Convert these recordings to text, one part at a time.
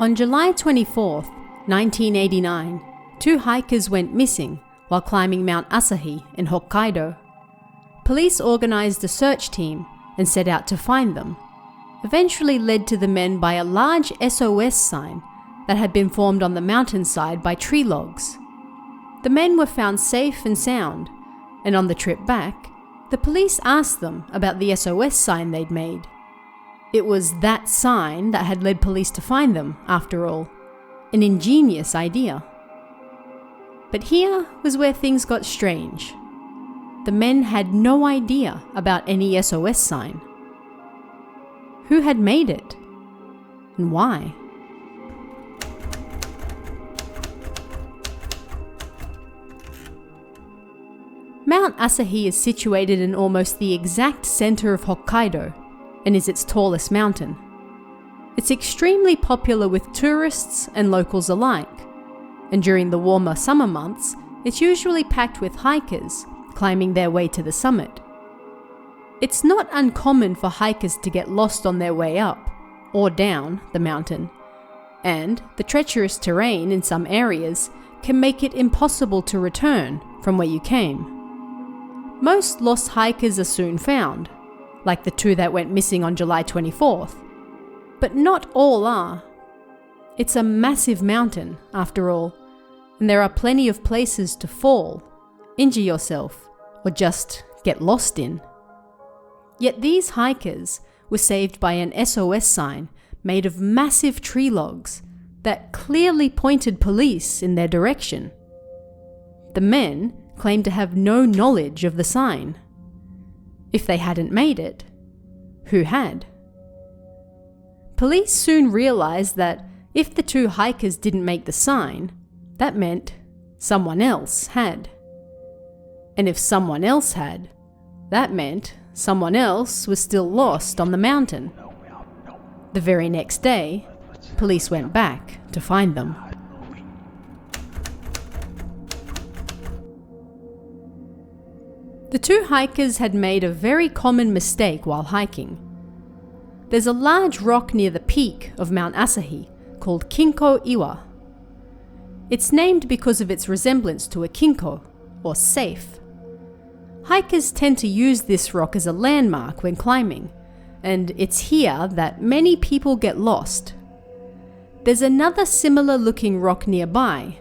On July 24, 1989, two hikers went missing while climbing Mount Asahi in Hokkaido. Police organized a search team and set out to find them, eventually led to the men by a large SOS sign that had been formed on the mountainside by tree logs. The men were found safe and sound, and on the trip back, the police asked them about the SOS sign they'd made. It was that sign that had led police to find them, after all. An ingenious idea. But here was where things got strange. The men had no idea about any SOS sign. Who had made it? And why? Mount Asahi is situated in almost the exact center of Hokkaido and is its tallest mountain. It's extremely popular with tourists and locals alike, and during the warmer summer months, it's usually packed with hikers climbing their way to the summit. It's not uncommon for hikers to get lost on their way up or down the mountain, and the treacherous terrain in some areas can make it impossible to return from where you came. Most lost hikers are soon found, like the two that went missing on July 24th, but not all are. It's a massive mountain, after all, and there are plenty of places to fall, injure yourself, or just get lost in. Yet these hikers were saved by an SOS sign made of massive tree logs that clearly pointed police in their direction. The men claimed to have no knowledge of the sign. If they hadn't made it, who had? Police soon realized that if the two hikers didn't make the sign, that meant someone else had. And if someone else had, that meant someone else was still lost on the mountain. The very next day, police went back to find them. The two hikers had made a very common mistake while hiking. There's a large rock near the peak of Mount Asahi called Kinko Iwa. It's named because of its resemblance to a kinko, or safe. Hikers tend to use this rock as a landmark when climbing, and it's here that many people get lost. There's another similar looking rock nearby,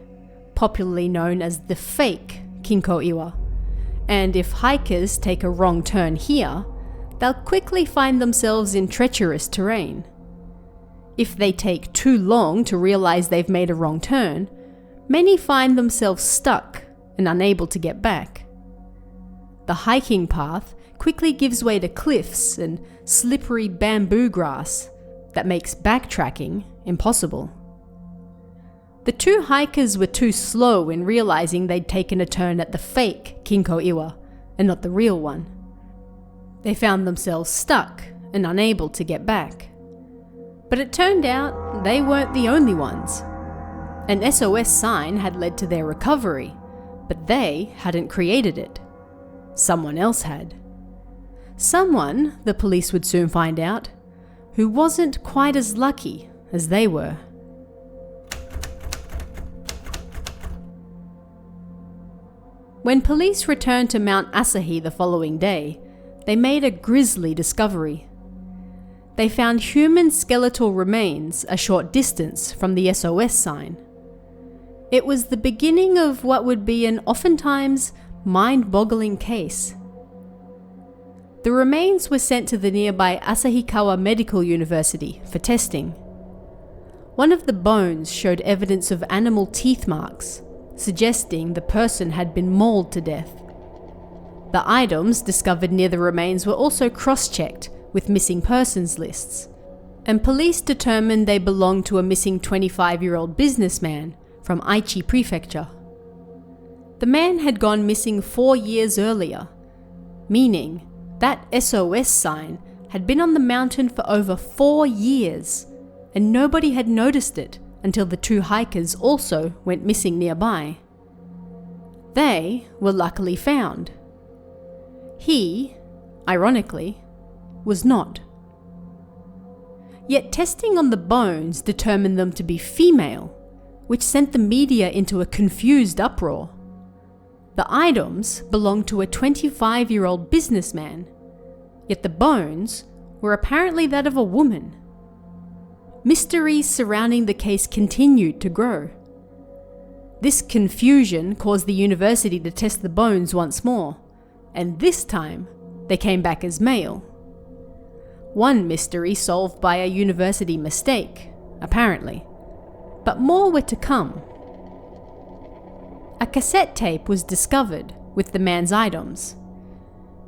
popularly known as the fake Kinko Iwa. And if hikers take a wrong turn here, they'll quickly find themselves in treacherous terrain. If they take too long to realize they've made a wrong turn, many find themselves stuck and unable to get back. The hiking path quickly gives way to cliffs and slippery bamboo grass that makes backtracking impossible. The two hikers were too slow in realizing they'd taken a turn at the fake Kinko Iwa and not the real one. They found themselves stuck and unable to get back. But it turned out they weren't the only ones. An SOS sign had led to their recovery, but they hadn't created it. Someone else had. Someone, the police would soon find out, who wasn't quite as lucky as they were. When police returned to Mount Asahi the following day, they made a grisly discovery. They found human skeletal remains a short distance from the SOS sign. It was the beginning of what would be an oftentimes mind-boggling case. The remains were sent to the nearby Asahikawa Medical University for testing. One of the bones showed evidence of animal teeth marks, suggesting the person had been mauled to death. The items discovered near the remains were also cross-checked with missing persons lists, and police determined they belonged to a missing 25-year-old businessman from Aichi Prefecture. The man had gone missing 4 years earlier, meaning that SOS sign had been on the mountain for over 4 years, and nobody had noticed it until the two hikers also went missing nearby. They were luckily found. He, ironically, was not. Yet testing on the bones determined them to be female, which sent the media into a confused uproar. The items belonged to a 25-year-old businessman, yet the bones were apparently that of a woman. Mysteries surrounding the case continued to grow. This confusion caused the university to test the bones once more, and this time they came back as male. One mystery solved by a university mistake, apparently, but more were to come. A cassette tape was discovered with the man's items.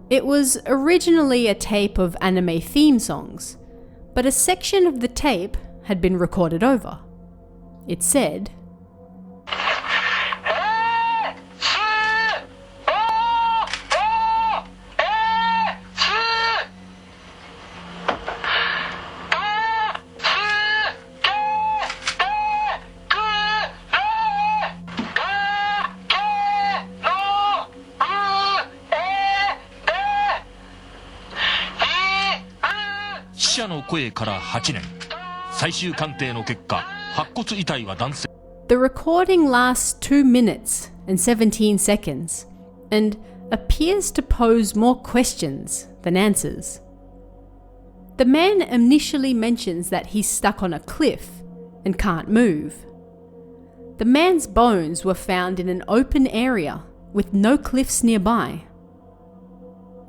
It was originally a tape of anime theme songs, but a section of the tape had been recorded over. It said, The recording lasts 2 minutes and 17 seconds and appears to pose more questions than answers. The man initially mentions that he's stuck on a cliff and can't move. The man's bones were found in an open area with no cliffs nearby.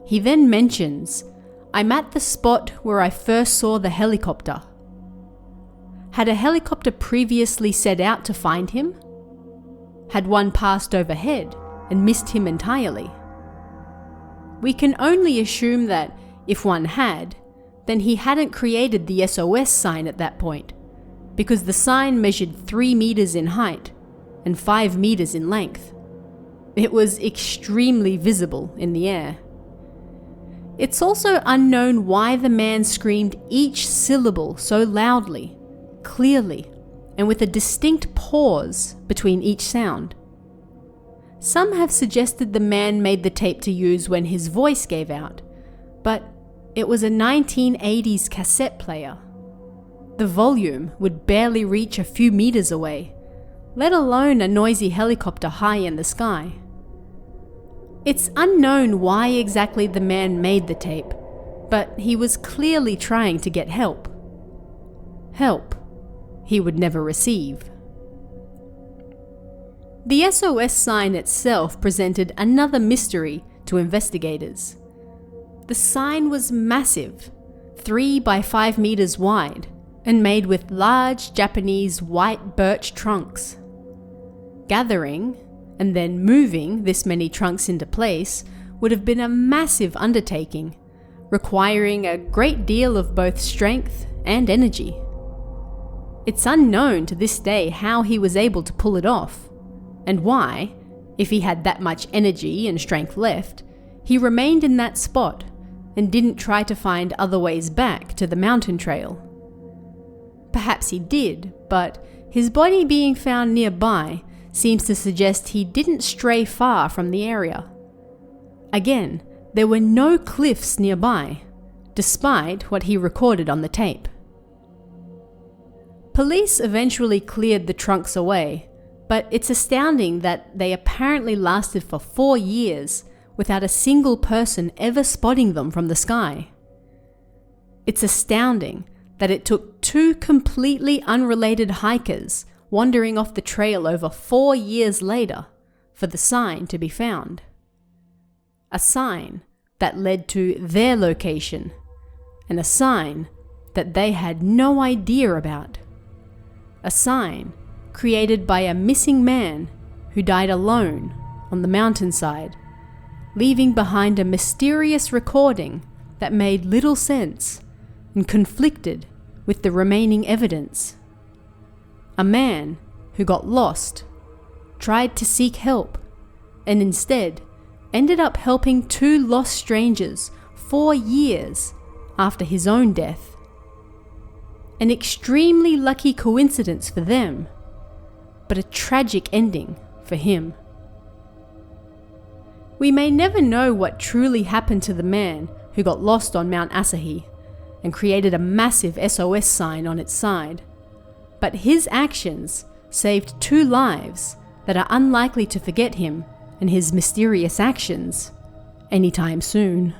He then mentions, "I'm at the spot where I first saw the helicopter." Had a helicopter previously set out to find him? Had one passed overhead and missed him entirely? We can only assume that if one had, then he hadn't created the SOS sign at that point, because the sign measured 3 meters in height and 5 meters in length. It was extremely visible in the air. It's also unknown why the man screamed each syllable so loudly, clearly, and with a distinct pause between each sound. Some have suggested the man made the tape to use when his voice gave out, but it was a 1980s cassette player. The volume would barely reach a few meters away, let alone a noisy helicopter high in the sky. It's unknown why exactly the man made the tape, but he was clearly trying to get help. Help he would never receive. The SOS sign itself presented another mystery to investigators. The sign was massive, 3 by 5 meters wide, and made with large Japanese white birch trunks. Gathering and then moving this many trunks into place would have been a massive undertaking, requiring a great deal of both strength and energy. It's unknown to this day how he was able to pull it off, and why, if he had that much energy and strength left, he remained in that spot and didn't try to find other ways back to the mountain trail. Perhaps he did, but his body being found nearby seems to suggest he didn't stray far from the area. Again, there were no cliffs nearby, despite what he recorded on the tape. Police eventually cleared the trunks away, but it's astounding that they apparently lasted for 4 years without a single person ever spotting them from the sky. It's astounding that it took 2 completely unrelated hikers wandering off the trail over 4 years later for the sign to be found. A sign that led to their location, and a sign that they had no idea about. A sign created by a missing man who died alone on the mountainside, leaving behind a mysterious recording that made little sense and conflicted with the remaining evidence. A man who got lost, tried to seek help, and instead ended up helping 2 lost strangers 4 years after his own death. An extremely lucky coincidence for them, but a tragic ending for him. We may never know what truly happened to the man who got lost on Mount Asahi, and created a massive SOS sign on its side. But his actions saved 2 lives that are unlikely to forget him and his mysterious actions anytime soon.